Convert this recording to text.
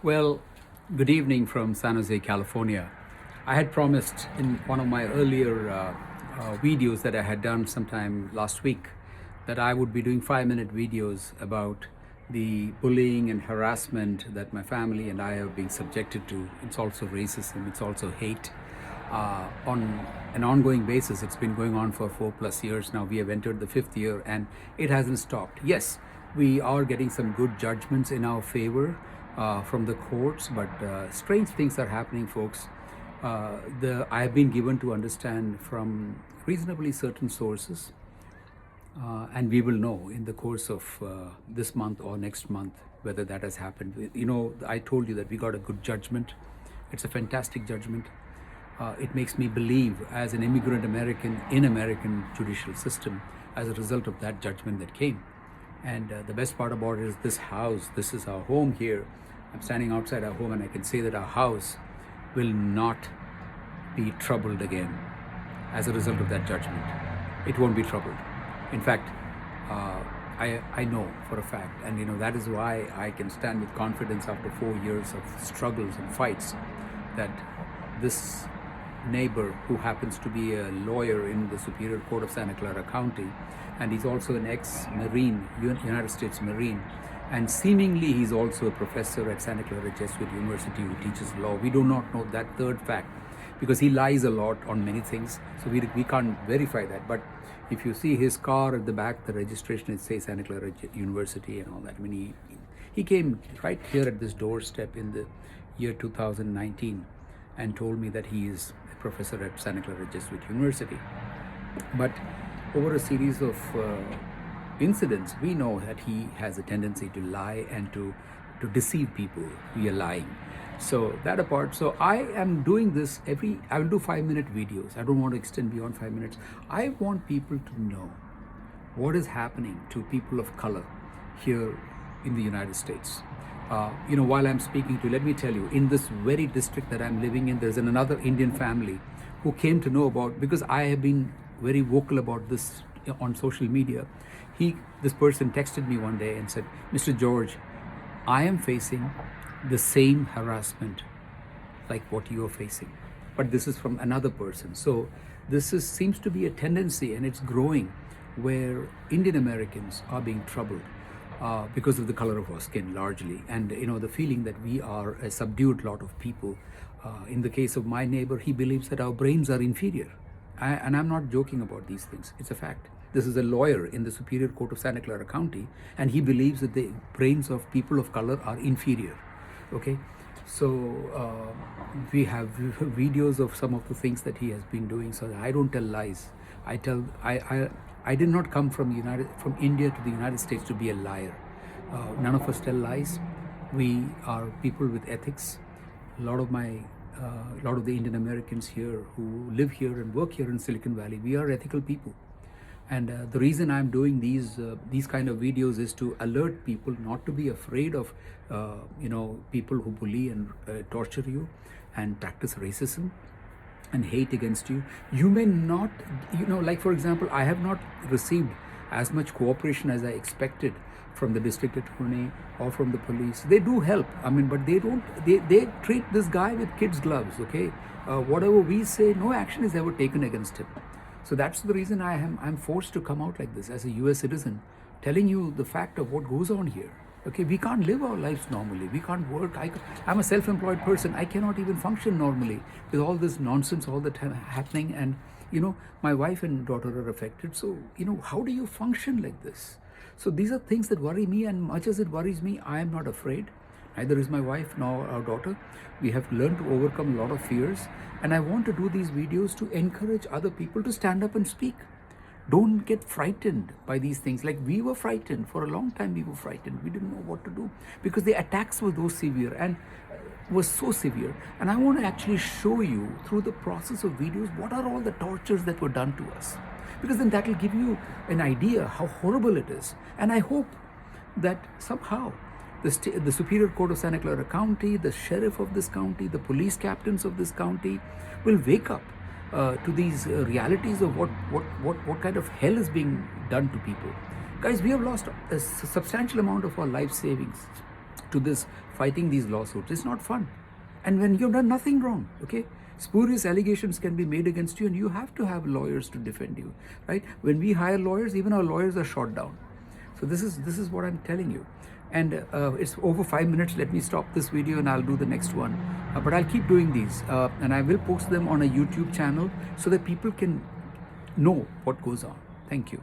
Well, good evening from San Jose, California. I had promised in one of my earlier videos that I had done sometime last week that I would be doing 5-minute videos about the bullying and harassment that my family and I have been subjected to. It's also racism, it's also hate. On an ongoing basis, it's been going on for 4+ years now. We have entered the 5th year and it hasn't stopped. Yes, we are getting some good judgments in our favor from the courts, but strange things are happening, folks. I have been given to understand from reasonably certain sources, and we will know in the course of this month or next month whether that has happened. You know, I told you that we got a good judgment. It's a fantastic judgment. It makes me believe as an immigrant American in American judicial system as a result of that judgment that came. And the best part about it is this house, this is our home here. I'm standing outside our home and I can say that our house will not be troubled again as a result of that judgment. It won't be troubled. In fact, I know for a fact, and you know, that is why I can stand with confidence after 4 years of struggles and fights, that this neighbor, who happens to be a lawyer in the Superior Court of Santa Clara County, and he's also an ex-Marine, United States Marine, and seemingly he's also a professor at Santa Clara Jesuit University who teaches law. We do not know that third fact because he lies a lot on many things, so we can't verify that. But if you see his car at the back, the registration, it says Santa Clara University and all that. I mean, he came right here at this doorstep in the year 2019 and told me that he is a professor at Santa Clara Jesuit University. But over a series of incidents, we know that he has a tendency to lie and to deceive people via lying. So that apart, so I am doing this I will do 5-minute videos. I don't want to extend beyond 5 minutes. I want people to know what is happening to people of color here in the United States. You know, while I'm speaking to you, let me tell you, in this very district that I'm living in, there's another Indian family who came to know about, because I have been very vocal about this on social media. This person texted me one day and said, "Mr. George, I am facing the same harassment like what you are facing, but this is from another person." So seems to be a tendency, and it's growing, where Indian Americans are being troubled because of the color of our skin largely, and you know, the feeling that we are a subdued lot of people. In the case of my neighbor, he believes that our brains are inferior, and I'm not joking about these things. It's a fact. This is a lawyer in the Superior Court of Santa Clara County, and he believes that the brains of people of color are inferior. Okay, so we have videos of some of the things that he has been doing. So I don't tell lies. I did not come from India to the United States to be a liar. None of us tell lies. We are people with ethics. A lot of the Indian Americans here who live here and work here in Silicon Valley, we are ethical people. And the reason I'm doing these kind of videos is to alert people not to be afraid of you know, people who bully and torture you and practice racism and hate against you. You may not, you know, like for example, I have not received as much cooperation as I expected from the district attorney or from the police. They do help, I mean, but they treat this guy with kids' gloves, okay? Whatever we say, no action is ever taken against him. So that's the reason I'm forced to come out like this as a US citizen, telling you the fact of what goes on here. Okay, we can't live our lives normally. We can't work. I'm a self-employed person. I cannot even function normally with all this nonsense all the time happening. And, you know, my wife and daughter are affected. So, you know, how do you function like this? So these are things that worry me, and much as it worries me, I am not afraid. Neither is my wife nor our daughter. We have learned to overcome a lot of fears. And I want to do these videos to encourage other people to stand up and speak. Don't get frightened by these things. Like we were frightened for a long time. We were frightened. We didn't know what to do because the attacks were so severe and was so severe. And I want to actually show you through the process of videos what are all the tortures that were done to us, because then that will give you an idea how horrible it is. And I hope that somehow the Superior Court of Santa Clara County, the sheriff of this county, the police captains of this county will wake up to these realities of what kind of hell is being done to people. Guys, we have lost a substantial amount of our life savings to this fighting these lawsuits. It's not fun. And when you've done nothing wrong, okay? Spurious allegations can be made against you, and you have to have lawyers to defend you, right? When we hire lawyers, even our lawyers are shot down. So this is what I'm telling you. And it's over 5 minutes. Let me stop this video and I'll do the next one. But I'll keep doing these, and I will post them on a YouTube channel so that people can know what goes on. Thank you.